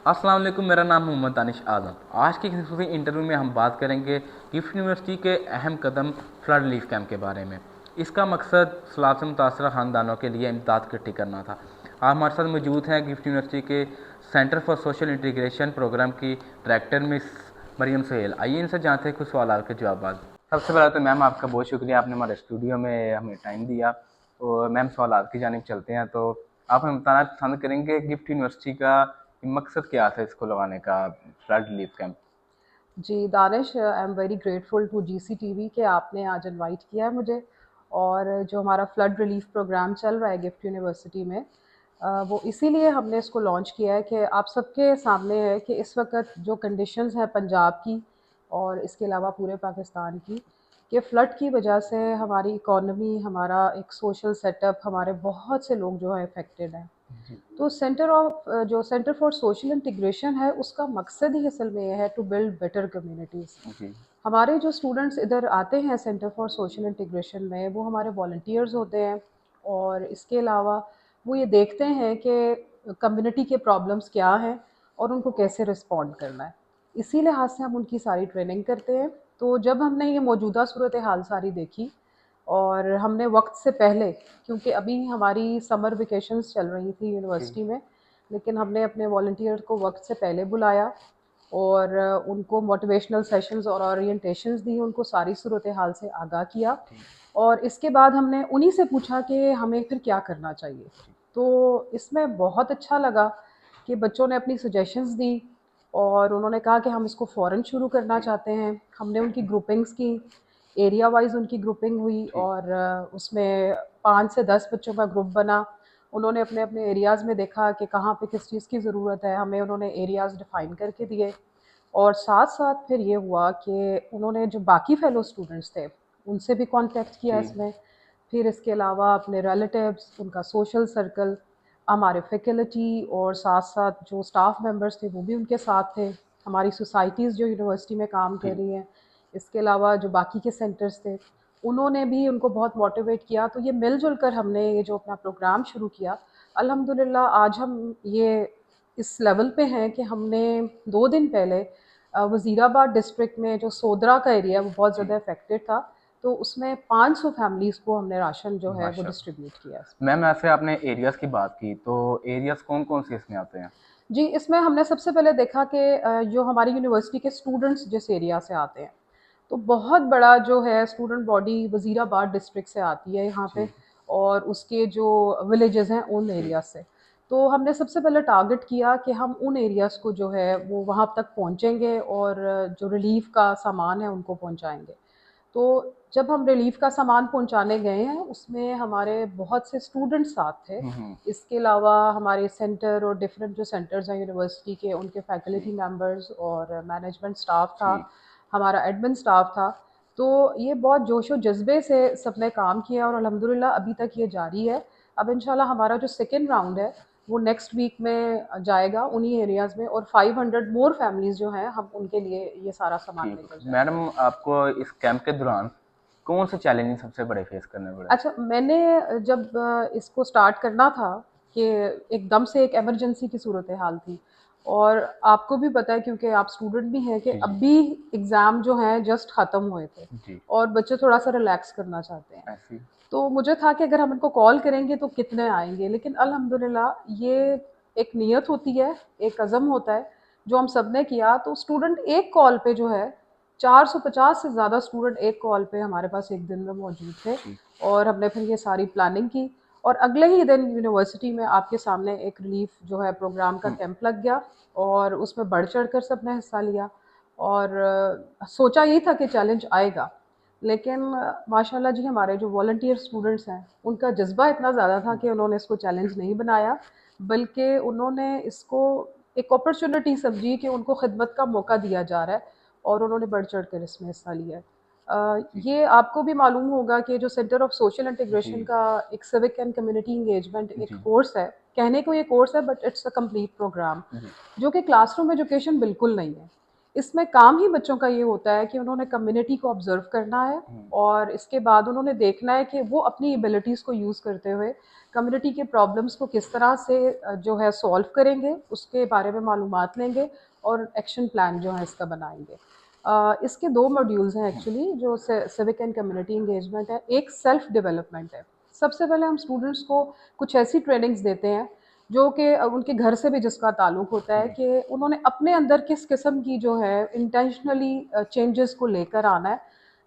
अस्सलाम वालेकुम, मेरा नाम मोहम्मद दानिश आज़म। आज की खूबसूरती इंटरव्यू में हम बात करेंगे गिफ्ट यूनिवर्सिटी के अहम कदम फ्लड रिलीफ कैंप के बारे में। इसका मकसद सैलाब से मुतासर ख़ानदानों के लिए इमदाद इकट्ठी करना था। आप हमारे साथ मौजूद हैं गिफ्ट यूनिवर्सिटी के centre for social integration programme की डायरेक्टर मिस मरियम सुहेल। आइए इनसे जानते हैं कुछ सवाल के जवाब। सबसे पहले तो मैम आपका बहुत शुक्रिया, आपने हमारे स्टूडियो में हमें टाइम दिया। और मैम सवाल की जानिब चलते हैं, तो आप हमें बताना पसंद करेंगे गिफ्ट यूनिवर्सिटी का मकसद क्या था इसको लगाने का, फ्लड रिलीफ कैंप? जी Danish, I am very grateful to GCTV कि आपने आज इनवाइट किया है मुझे। और जो हमारा फ्लड रिलीफ प्रोग्राम चल रहा है गिफ्ट यूनिवर्सिटी में, वो इसीलिए हमने इसको लॉन्च किया है कि आप सबके सामने है कि इस वक्त जो कंडीशंस हैं पंजाब की और इसके अलावा पूरे पाकिस्तान की, कि फ़्लड की वजह से हमारी इकॉनमी, हमारा एक सोशल सेटअप, हमारे बहुत से लोग जो है अफेक्टेड हैं। जी। तो जो सेंटर फॉर सोशल इंटीग्रेशन है, उसका मकसद ही असल में ये है टू बिल्ड बेटर कम्युनिटीज़। जी। हमारे जो स्टूडेंट्स इधर आते हैं सेंटर फॉर सोशल इंटीग्रेशन में, वो हमारे वॉलंटियर्स होते हैं। और इसके अलावा वो ये देखते हैं कि कम्युनिटी के प्रॉब्लम्स क्या हैं और उनको कैसे रिस्पॉन्ड करना है। इसी लिहाज से हम उनकी सारी ट्रेनिंग करते हैं। तो जब हमने ये मौजूदा सूरत हाल सारी देखी, और हमने वक्त से पहले, क्योंकि अभी हमारी समर वेकेशंस चल रही थी जी। यूनिवर्सिटी में, लेकिन हमने अपने वॉलंटियर को वक्त से पहले बुलाया और उनको मोटिवेशनल सेशंस और ओरिएंटेशंस दी, उनको सारी सूरत हाल से आगाह किया। जी। और इसके बाद हमने उन्हीं से पूछा कि हमें फिर क्या करना चाहिए। तो इसमें बहुत अच्छा लगा कि बच्चों ने अपनी सजेशंस दी और उन्होंने कहा कि हम इसको फ़ौरन शुरू करना जी। चाहते हैं। हमने उनकी ग्रुपिंग्स की, एरिया वाइज उनकी ग्रुपिंग हुई जी। और उसमें 5 से 10 बच्चों का ग्रुप बना। उन्होंने अपने अपने एरियाज़ में देखा कि कहाँ पे किस चीज़ की ज़रूरत है, हमें उन्होंने एरियाज़ डिफ़ाइन करके दिए। और साथ साथ फिर ये हुआ कि उन्होंने जो बाकी फेलो स्टूडेंट्स थे, उनसे भी कांटेक्ट किया जी। इसमें। फिर इसके अलावा अपने रिलेटिव्स, उनका सोशल सर्कल, हमारे फैकल्टी और साथ साथ जो स्टाफ मेंबर्स थे वो भी उनके साथ थे। हमारी सोसाइटीज़ जो यूनिवर्सिटी में काम जी। कर रही हैं, इसके अलावा जो बाकी के सेंटर्स थे, उन्होंने भी उनको बहुत मोटिवेट किया। तो ये मिलजुल कर हमने ये जो अपना प्रोग्राम शुरू किया, अल्हम्दुलिल्लाह आज हम ये इस लेवल पे हैं कि हमने 2 दिन पहले वज़ीराबाद डिस्ट्रिक्ट में जो सोदरा का एरिया है वो बहुत जी। ज़्यादा अफेक्टेड था। तो उसमें 500 फैमिलीज़ को हमने राशन जो है वो माशाल्लाह। डिस्ट्रीब्यूट किया इसमें। मैम ऐसे आपने एरियाज़ की बात की, तो एरियाज़ कौन कौन से इसमें आते हैं? जी, इसमें हमने सबसे पहले देखा कि जो हमारी यूनिवर्सिटी के स्टूडेंट्स जिस एरिया से आते हैं, तो बहुत बड़ा जो है स्टूडेंट बॉडी वज़ीराबाद डिस्ट्रिक्ट से आती है यहाँ पे, जी। और उसके जो विलेजेस हैं उन जी। एरिया से। तो हमने सबसे पहले टारगेट किया कि हम उन एरियाज़ को जो है वो वहाँ तक पहुँचेंगे और जो रिलीफ़ का सामान है उनको पहुँचाएँगे। तो जब हम रिलीफ़ का सामान पहुँचाने गए हैं, उसमें हमारे बहुत से स्टूडेंट साथ थे। हम्म। इसके अलावा हमारे सेंटर और डिफरेंट जो सेंटर्स हैं यूनिवर्सिटी के, उनके जी। फैकल्टी मेंबर्स और मैनेजमेंट स्टाफ था, जी। हमारा एडमिन स्टाफ था। तो ये बहुत जोश व जज़्बे से सबने काम किया और अल्हम्दुलिल्लाह अभी तक ये जारी है। अब इंशाल्लाह हमारा जो सेकंड राउंड है, वो नेक्स्ट वीक में जाएगा उन्हीं एरियाज़ में, और 500 मोर फैमिलीज़ जो हैं, हम उनके लिए ये सारा सामान ठीक। लेकर मैडम, जाएँगे। आपको इस कैंप के दौरान कौन से चैलेंज सबसे बड़े फेस करने पड़े? अच्छा, मैंने जब इसको स्टार्ट करना था, कि एकदम से एक इमरजेंसी की सूरत हाल थी, और आपको भी पता है क्योंकि आप स्टूडेंट भी हैं कि जी। जी। अभी एग्ज़ाम जो हैं जस्ट ख़त्म हुए थे जी। और बच्चे थोड़ा सा रिलैक्स करना चाहते हैं। ऐसी। तो मुझे था कि अगर हम इनको कॉल करेंगे तो कितने आएंगे, लेकिन अल्हम्दुलिल्लाह ये एक नीयत होती है, एक अज़म होता है जो हम सब ने किया। तो स्टूडेंट एक कॉल पे जो है, 450 से ज़्यादा स्टूडेंट एक कॉल पे हमारे पास एक दिन में मौजूद थे। जी। और हमने फिर ये सारी प्लानिंग की, और अगले ही दिन यूनिवर्सिटी में आपके सामने एक रिलीफ जो है प्रोग्राम का हम्म। कैंप लग गया, और उसमें बढ़ चढ़ कर सबने हिस्सा लिया। और सोचा यही था कि चैलेंज आएगा, लेकिन माशाल्लाह जी हमारे जो वॉलंटियर स्टूडेंट्स हैं, उनका जज्बा इतना ज़्यादा था कि उन्होंने इसको चैलेंज नहीं बनाया, बल्कि उन्होंने इसको एक अपॉर्चुनिटी समझी कि उनको खिदमत का मौका दिया जा रहा है, और उन्होंने बढ़ चढ़ कर इसमें हिस्सा लिया है। जी। ये आपको भी मालूम होगा कि जो सेंटर ऑफ सोशल जी। इंटीग्रेशन का एक सिविक एंड कम्युनिटी इंगेजमेंट एक जी। कोर्स है। कहने को ये कोर्स है, but it's a complete programme, जी। जो कि क्लासरूम एजुकेशन बिल्कुल नहीं है। इसमें काम ही बच्चों का ये होता है कि उन्होंने कम्युनिटी को ऑब्जर्व करना है और इसके बाद उन्होंने देखना है कि वो अपनी एबिलिटीज़ को यूज़ करते हुए कम्युनिटी के प्रॉब्लम्स को किस तरह से जो है सॉल्व करेंगे, उसके बारे में मालूमात लेंगे और एक्शन प्लान जो है इसका बनाएंगे। इसके दो मॉड्यूल्स हैं एक्चुअली, जो सिविक एंड कम्युनिटी इंगेजमेंट है, एक सेल्फ डेवलपमेंट है। सबसे पहले हम स्टूडेंट्स को कुछ ऐसी ट्रेनिंग्स देते हैं जो कि उनके घर से भी जिसका ताल्लुक होता है कि उन्होंने अपने अंदर किस किस्म की जो है इंटेंशनली चेंजेस को लेकर आना है।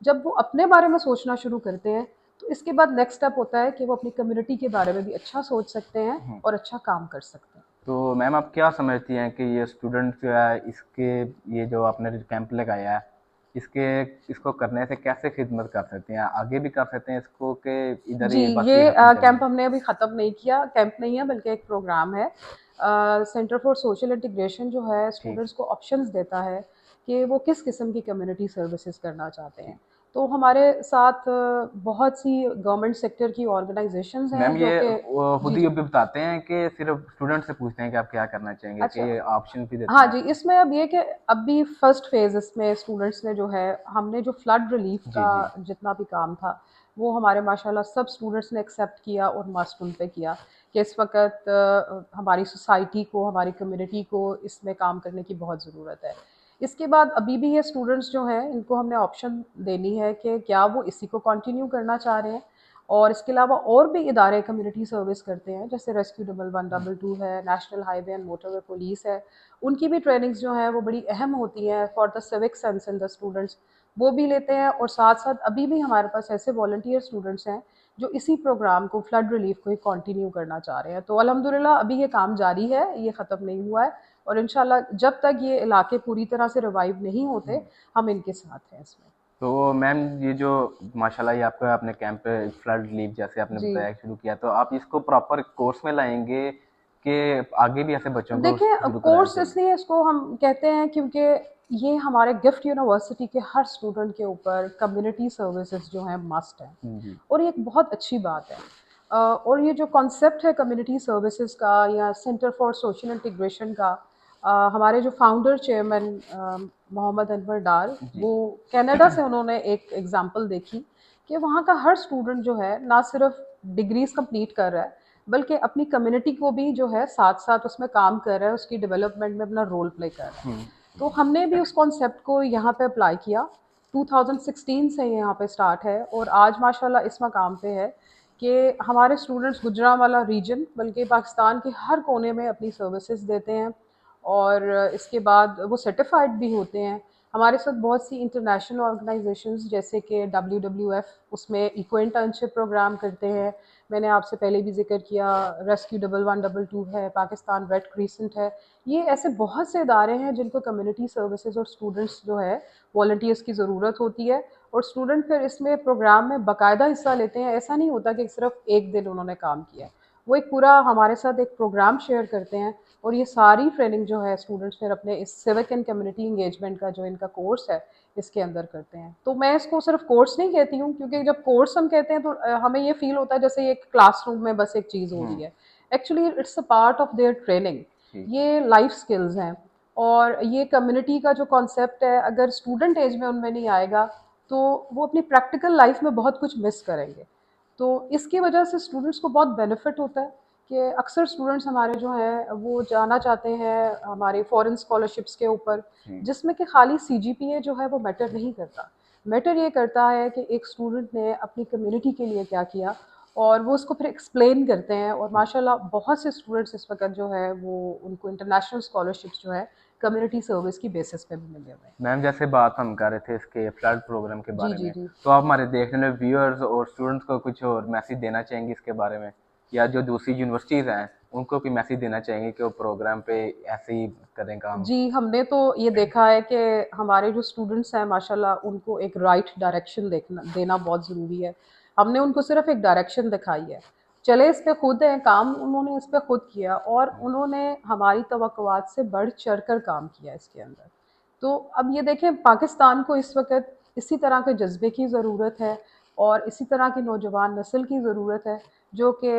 जब वो अपने बारे में सोचना शुरू करते हैं तो इसके बाद नेक्स्ट स्टेप होता है कि वो अपनी कम्युनिटी के बारे में भी अच्छा सोच सकते हैं और अच्छा काम कर सकते हैं। तो मैम आप क्या समझती हैं कि ये स्टूडेंट जो है इसके, ये जो आपने कैंप लगाया है, इसके इसको करने से कैसे खिदमत कर सकते हैं, आगे भी कर सकते हैं इसको कि इधर जी, ही बस ये ये खत्म कर दें? कैंप हमने अभी ख़त्म नहीं किया, कैंप नहीं है बल्कि एक प्रोग्राम है। सेंटर फॉर सोशल इंटीग्रेशन जो है ठीक। स्टूडेंट्स को ऑप्शंस देता है कि वो किस किस्म की कम्युनिटी सर्विसेज करना चाहते हैं। तो हमारे साथ बहुत सी गवर्नमेंट सेक्टर की ऑर्गेनाइजेशंस हैं मैम जो ये कि वो खुद जी, ही जी। अभी बताते हैं कि सिर्फ स्टूडेंट से पूछते हैं कि आप क्या करना चाहेंगे, कि अच्छा। ये ऑप्शन भी देते हाँ हैं? जी, इसमें अब ये कि अभी फर्स्ट फेज़ इसमें स्टूडेंट्स ने जो है, हमने जो फ्लड रिलीफ जी का जी। जितना भी काम था वो हमारे माशाल्लाह सब स्टूडेंट्स ने एक्सेप्ट किया और मस्ट उन पे किया कि इस वक्त हमारी सोसाइटी को, हमारी कम्युनिटी को इसमें काम करने की बहुत ज़रूरत है। इसके बाद अभी भी ये स्टूडेंट्स जो हैं इनको हमने ऑप्शन देनी है कि क्या वो इसी को कंटिन्यू करना चाह रहे हैं, और इसके अलावा और भी इदारे कम्युनिटी सर्विस करते हैं जैसे रेस्क्यू डबल 122 है, national highway and motorway police है। उनकी भी ट्रेनिंग्स जो हैं वो बड़ी अहम होती हैं for the civic sense in the students, वो भी लेते हैं। और साथ साथ अभी भी हमारे पास ऐसे वॉल्टियर स्टूडेंट्स हैं जो इसी प्रोग्राम को, फ्लड रिलीफ को ही कंटिन्यू करना चाह रहे हैं। तो अल्हम्दुलिल्लाह अभी ये काम जारी है, ये ख़त्म नहीं हुआ है, और इंशाल्लाह जब तक ये इलाके पूरी तरह से रिवाइव नहीं होते हम इनके साथ हैं इसमें। तो मैम ये जो माशाल्लाह ये आपका आपने कैंप फ्लड रिलीफ जैसे आपने जी, बताया शुरू किया, तो आप इसको प्रॉपर कोर्स में लाएंगे कि आगे भी ऐसे बच्चों को देखिए शुरू कराना कोर्स चाहिए? इसलिए इसको हम कहते हैं क्योंकि ये हमारे गिफ्ट यूनिवर्सिटी के हर स्टूडेंट के ऊपर कम्युनिटी सर्विसेज जो हैं मस्ट हैं, जी और ये एक बहुत अच्छी बात है। और ये जो कॉन्सेप्ट है कम्युनिटी सर्विसेज का या सेंटर फॉर सोशल इंटीग्रेशन का, हमारे जो फाउंडर चेयरमैन मोहम्मद अनवर डार, जी। वो कनाडा से उन्होंने एक एग्जांपल देखी कि वहाँ का हर स्टूडेंट जो है ना सिर्फ डिग्रीज कंप्लीट कर रहा है बल्कि अपनी कम्युनिटी को भी जो है साथ साथ उसमें काम कर रहा है, उसकी डेवलपमेंट में अपना रोल प्ले कर रहा है। तो हमने भी उस कॉन्सेप्ट को यहाँ पे अप्लाई किया। 2016 से यहाँ पे स्टार्ट है और आज माशाल्लाह इस मकाम पे है कि हमारे स्टूडेंट्स गुजरांवाला रीजन बल्कि पाकिस्तान के हर कोने में अपनी सर्विसेज देते हैं, और इसके बाद वो सर्टिफाइड भी होते हैं। हमारे साथ बहुत सी इंटरनेशनल ऑर्गेनाइजेशंस जैसे कि WWF, उसमें इको इंटर्नशिप प्रोग्राम करते हैं। मैंने आपसे पहले भी जिक्र किया, रेस्क्यू डबल 122 है, पाकिस्तान रेड क्रीसेंट है। ये ऐसे बहुत से इदारे हैं जिनको कम्युनिटी सर्विसेज और स्टूडेंट्स जो है वॉल्टियर्स की ज़रूरत होती है, और स्टूडेंट फिर इसमें प्रोग्राम में बाकायदा हिस्सा लेते हैं। ऐसा नहीं होता कि सिर्फ एक दिन उन्होंने काम किया है, वो एक पूरा हमारे साथ एक प्रोग्राम शेयर करते हैं, और ये सारी ट्रेनिंग जो है स्टूडेंट्स फिर अपने इस सिविक एंड कम्युनिटी इंगेजमेंट का जो इनका कोर्स है इसके अंदर करते हैं। तो मैं इसको सिर्फ कोर्स नहीं कहती हूँ, क्योंकि जब कोर्स हम कहते हैं तो हमें ये फील होता है जैसे ये एक क्लासरूम में बस एक चीज़ हो रही है। Actually it's a part of their training. ठीक। ये लाइफ स्किल्स हैं, और ये कम्युनिटी का जो कॉन्सेप्ट है अगर स्टूडेंट एज में उनमें नहीं आएगा तो वो अपनी प्रैक्टिकल लाइफ में बहुत कुछ मिस करेंगे। तो इसकी वजह से स्टूडेंट्स को बहुत बेनिफिट होता है कि अक्सर स्टूडेंट्स हमारे जो हैं वो जाना चाहते हैं हमारे फॉरेन स्कॉलरशिप्स के ऊपर, जिसमें कि खाली CGPA जो है वो मैटर नहीं करता। मैटर ये करता है कि एक स्टूडेंट ने अपनी कम्युनिटी के लिए क्या किया, और वो उसको फिर एक्सप्लेन करते हैं। और माशाल्लाह बहुत से स्टूडेंट्स इस वक्त जो है वो उनको इंटरनेशनल स्कॉलरशिप्स जो है कम्युनिटी सर्विस की बेसिस पे भी मिले हुए हैं। मैम जैसे बात हम कर रहे थे इसके फ्लड प्रोग्राम के जी, बारे जी, में, जी। तो आप हमारे देखने वाले व्यूअर्स और स्टूडेंट्स को कुछ और मैसेज देना चाहेंगे इसके बारे में, या जो दूसरी यूनिवर्सिटीज़ हैं उनको भी मैसेज देना चाहेंगे कि वो प्रोग्राम पे ऐसे ही करें काम? जी, हमने तो ये देखा है कि हमारे जो स्टूडेंट्स हैं माशाल्लाह उनको एक राइट डायरेक्शन देखना देना बहुत ज़रूरी है। हमने उनको सिर्फ़ एक डायरेक्शन दिखाई है। चले इस पे खुद हैं, काम उन्होंने इस पे खुद किया, और उन्होंने हमारी तवक्कुआत से बढ़-चढ़ कर काम किया इसके अंदर। तो अब ये देखें, पाकिस्तान को इस वक़्त इसी तरह के जज़्बे की ज़रूरत है और इसी तरह की नौजवान नस्ल की ज़रूरत है जो कि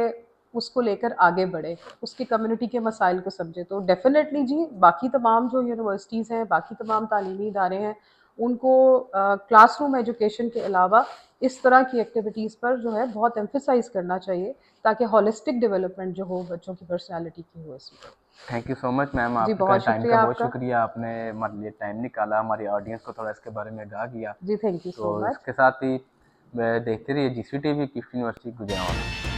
उसको लेकर आगे बढ़े, उसकी कम्युनिटी के मसाइल को समझे। तो डेफ़िनेटली जी, बाकी तमाम जो यूनिवर्सिटीज़ हैं, बाकी तमाम तालीमी इदारे हैं, उनको क्लासरूम एजुकेशन के अलावा इस तरह की एक्टिविटीज़ पर जो है बहुत एम्फसाइज़ करना चाहिए, ताकि होलिस्टिक डेवलपमेंट जो हो बच्चों की पर्सनैलिटी की हो इसमें। Thank you so much ma'am, जी, आपका बहुत टाइम का शुक्रिया बहुत आपका। शुक्रिया, आपने हमारे लिए टाइम निकाला, हमारी ऑडियंस को थोड़ा इसके बारे में आगाह किया। जी, थैंक यू सो तो मच। इसके साथ ही देखते रहिए GC TV, gift university Gujarat.